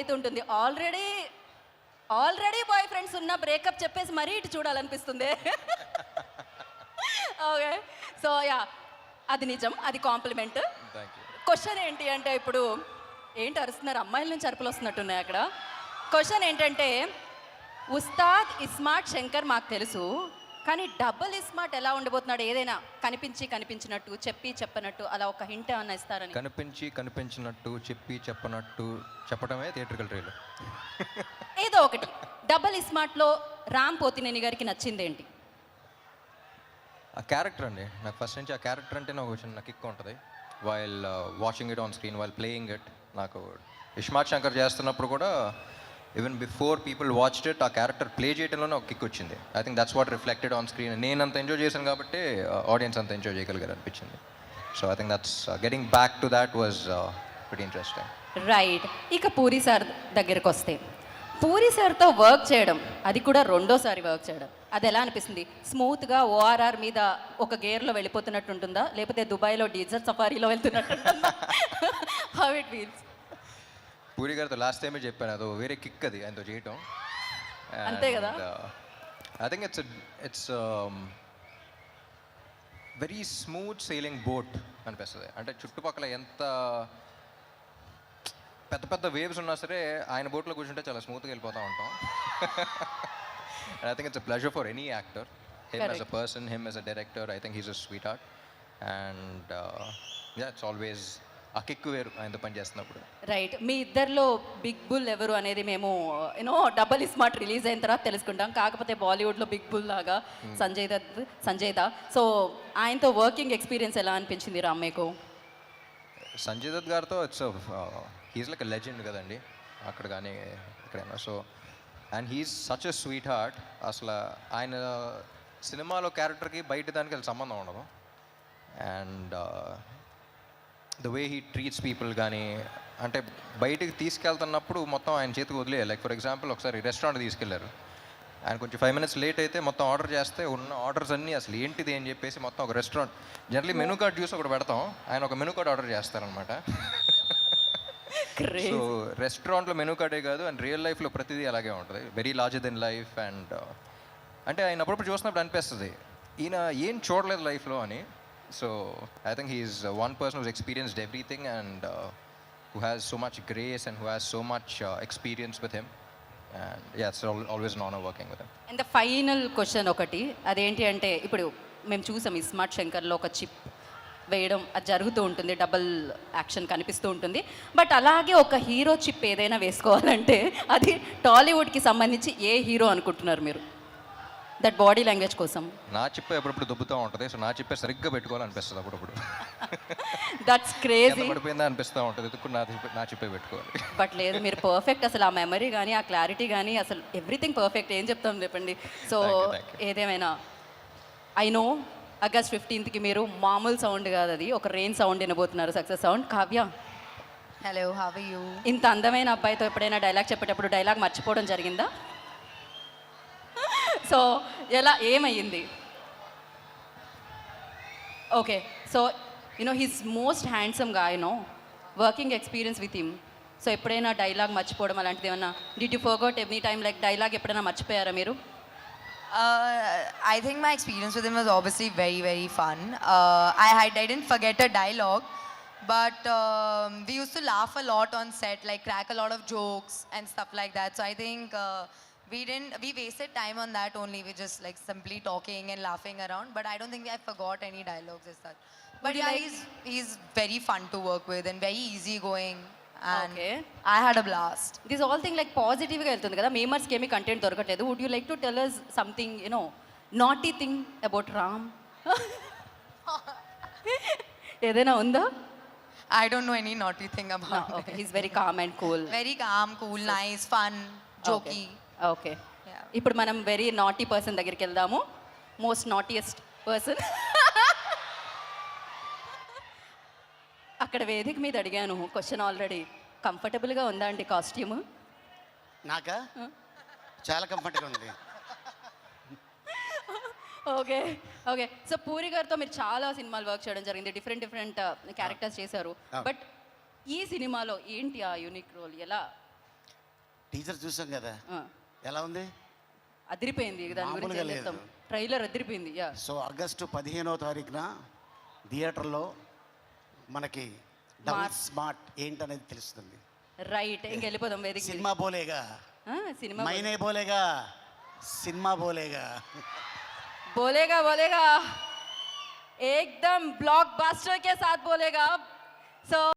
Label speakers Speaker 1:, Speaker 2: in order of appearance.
Speaker 1: అయితే ఉంటుంది. Already bye friends ఉన్న బ్రేకప్ చెప్పేసి మరీ ఇటు చూడాలనిపిస్తుంది. ఓకే, సో యా, అది నిజం, అది కాంప్లిమెంట్. క్వశ్చన్ ఏంటి అంటే, ఇప్పుడు ఏంటి అరుస్తున్నారు, అమ్మాయిల నుంచి అరుపులు వస్తున్నట్టున్నాయి అక్కడ. క్వశ్చన్ ఏంటంటే, ఉస్తాద్ ఇస్మార్ట్ శంకర్ మాకు తెలుసు, కానీ డబుల్ ఇస్మార్ట్ ఎలా ఉండబోతున్నాడు? ఏదైనా కనిపించినట్టు చెప్పి చెప్పనట్టు అలా ఒక హింట్ ఏమన్నా ఇస్తారని.
Speaker 2: కనిపించినట్టు చెప్పడమే థియేట్రికల్ ట్రైలర్.
Speaker 1: ఏదో ఒకటి డబుల్ ఇస్మార్ట్లో రామ్ పోతినేని గారికి నచ్చింది ఏంటి?
Speaker 2: ఆ క్యారెక్టర్ అండి, నాకు ఫస్ట్ నుంచి ఆ క్యారెక్టర్ అంటే నాకు చిన్న కిక్ ఉంటుంది. While watching it on screen, while playing it. నాకు ఇస్మార్ట్ శంకర్ చేస్తున్నప్పుడు కూడా even before people watched it, ఆ క్యారెక్టర్ ప్లే చేయడంలోనే ఒక కిక్ వచ్చింది. I think that's what reflected on screen. నేను అంత ఎంజాయ్ చేశాను కాబట్టి ఆడియన్స్ అంత ఎంజాయ్ చేయగలిగారు అనిపించింది. So I think that's getting back to that was very interesting.
Speaker 1: Right. ఇక పూరి సార్ దగ్గరికి వస్తే, పూరి సార్తో వర్క్ చేయడం, అది కూడా రెండోసారి వర్క్ చేయడం, అది ఎలా అనిపిస్తుంది? స్మూత్గా ఓఆర్ఆర్ మీద ఒక గేర్లో వెళ్ళిపోతున్నట్టు ఉంటుందా, లేకపోతే దుబాయ్లో డీజర్ సఫారీలో వెళ్తున్నట్టు ఉంటుందా? How it feels?
Speaker 2: పూరి గారితో లాస్ట్ టైమే చెప్పాను, అదో వేరే కిక్ అది ఆయనతో చేయటం.
Speaker 1: అంతే కదా.
Speaker 2: I think it's very smooth sailing boat అనిపిస్తుంది. అంటే చుట్టుపక్కల ఎంత పెద్ద పెద్ద వేవ్స్ ఉన్నా సరే ఆయన బోట్లో కూర్చుంటే చాలా స్మూత్గా వెళ్ళిపోతూ ఉంటాం. I think it's a pleasure for any actor, him as a person, him as a director. I think he's a sweet heart and it's always ఆ కిక్ వేరు ఆయనతో పని చేస్తున్నప్పుడు.
Speaker 1: రైట్. మీ ఇద్దరిలో బిగ్ బుల్ ఎవరు అనేది మేము డబల్ ఇస్మార్ట్ రిలీజ్ అయిన తర్వాత తెలుసుకుంటాం. కాకపోతే బాలీవుడ్లో బిగ్ బుల్ లాగా సంజయ్ దత్. సో ఆయనతో వర్కింగ్ ఎక్స్పీరియన్స్ ఎలా అనిపించింది రామ్ మీకు?
Speaker 2: సంజయ్ దత్ గారితో it's he's like a legend కదండి అక్కడ కానీ ఎక్కడైనా. So and he's such a sweet heart. అసలు ఆయన సినిమాలో క్యారెక్టర్కి బయట దానికి అసలు సంబంధం ఉండదు. And the way he treats people కానీ, అంటే బయటికి తీసుకెళ్తున్నప్పుడు మొత్తం ఆయన చేతికి వదిలేయాలి. లైక్ ఫర్ ఎగ్జాంపుల్ ఒకసారి రెస్టారెంట్ తీసుకెళ్లారు, ఆయన కొంచెం 5 minutes లేట్ అయితే మొత్తం ఆర్డర్ చేస్తే ఉన్న ఆర్డర్స్ అన్నీ అసలు ఏంటిది అని చెప్పేసి మొత్తం ఒక రెస్టారెంట్ జనరలీ మెనూ కార్డ్ చూసి ఒకటి పెడతాం, ఆయన ఒక మెనూ కార్డ్ ఆర్డర్ చేస్తారనమాట. సో రెస్టారెంట్లో మెనూ కార్డే కాదు, అండ్ రియల్ లైఫ్లో ప్రతిదీ అలాగే ఉంటుంది, very larger than life. And అంటే ఆయన అప్పుడప్పుడు చూసినప్పుడు అనిపిస్తుంది ఈయన ఏం చూడలేదు లైఫ్లో అని. So I think he's one person who's experienced everything and who has so much grace and who has so much experience with him. And yeah, it's always an honor working with him.
Speaker 1: And the final question ఒకటి, అదేంటి అంటే, ఇప్పుడు మేము చూసాం ఇస్మార్ట్ శంకర్లో ఒక chip వేయడం అది జరుగుతూ ఉంటుంది, డబుల్ యాక్షన్ కనిపిస్తూ ఉంటుంది. బట్ అలాగే ఒక హీరో చిప్ ఏదైనా వేసుకోవాలంటే అది టాలీవుడ్కి సంబంధించి ఏ హీరో అనుకుంటున్నారు మీరు? దట్ బాడీ లాంగ్వేజ్ కోసం
Speaker 2: నా చిప్పే ఎప్పుడప్పుడు దొబ్బుతూ ఉంటుంది. సో నా చిప్పే సరిగ్గా పెట్టుకోవాలనిపిస్తుంది అప్పుడప్పుడు.
Speaker 1: That's crazy.
Speaker 2: పడిపోయిందా అనిపిస్తూ ఉంటుంది, ఎదుకు నా చిప్పే పెట్టుకోవాలి.
Speaker 1: బట్ లేదు, మీరు పర్ఫెక్ట్. అసలు ఆ మెమరీ కానీ ఆ క్లారిటీ కానీ అసలు ఎవ్రీథింగ్ పర్ఫెక్ట్. ఏం చెప్తాం చెప్పండి. సో ఏదేమైనా ఐ నో August 15th మీరు మామూలు సౌండ్ కాదు, అది ఒక రెయిన్ సౌండ్ వినబోతున్నారు, success sound. Kavya,
Speaker 3: hello, how are you?
Speaker 1: ఇంత అందమైన అబ్బాయితో ఎప్పుడైనా డైలాగ్ చెప్పేటప్పుడు డైలాగ్ మర్చిపోవడం జరిగిందా? సో ఎలా ఏమయ్యింది? Okay, so he's most handsome గా, working experience with him. So ఎప్పుడైనా డైలాగ్ మర్చిపోవడం అలాంటిది ఏమన్నా, did you forgot any time like dialogue ఎప్పుడైనా మర్చిపోయారా మీరు?
Speaker 3: I think my experience with him was obviously very, very fun. I didn't forget a dialogue, but we used to laugh a lot on set, like crack a lot of jokes and stuff like that. So I think we wasted time on that only. We just like simply talking and laughing around. But I don't think I forgot any dialogues as such. But yeah, he's very fun to work with and very easygoing. And
Speaker 1: Okay.
Speaker 3: I had a blast.
Speaker 1: This all thing like పాజిటివ్గా వెళ్తుంది కదా, మేమర్స్కి ఏమీ content దొరకట్లేదు. Would you like to tell us something naughty thing about Ram? ఏదైనా ఉందా?
Speaker 3: I don't know any naughty thing about him.
Speaker 1: Okay, he's very calm and cool.
Speaker 3: Very calm, cool, nice, fun, jokey.
Speaker 1: Okay,
Speaker 3: Yeah.
Speaker 1: ఇప్పుడు మనం very naughty person దగ్గరికి వెళ్దాము. Most naughtiest person. అక్కడ వేదిక మీద అడిగాను క్వశ్చన్ ఆల్రెడీ. కంఫర్టబుల్గా ఉందా అండి కాస్ట్యూమ్?
Speaker 4: నాకా చాలా కంఫర్ట్గా ఉంది.
Speaker 1: Okay okay. సో పూరి గారితో మీరు చాలా సినిమాలు వర్క్ చేయడం జరిగింది, డిఫరెంట్ క్యారెక్టర్స్ చేశారు. బట్ ఈ సినిమాలో ఏంటి ఆ యూనిక్ రోల్? ఎలా?
Speaker 4: టీచర్ చూసాం కదా
Speaker 1: ఆ,
Speaker 4: ఎలా ఉంది.
Speaker 1: అదిరిపోయింది. దాని గురించి
Speaker 4: మామూలుగా
Speaker 1: ఏం చెప్తాం.
Speaker 4: లేదు.
Speaker 1: ట్రైలర్ అదిరిపోయింది. యా
Speaker 4: సో ఆగస్టు 15వ తారీఖున థియేటర్లో మనకి డబుల్ స్మార్ట్ ఏంటనేది తెలుస్తుంది.
Speaker 1: రైట్. ఇంకెళ్ళిపోదాం వేదిక మీదకి.
Speaker 4: సినిమా బోలేగా
Speaker 1: సినిమా
Speaker 4: మైనే బోలేగా సినిమా బోలేగా
Speaker 1: बोलेगा बोलेगा एकदम ब्लॉकबस्टर के साथ बोलेगा. सो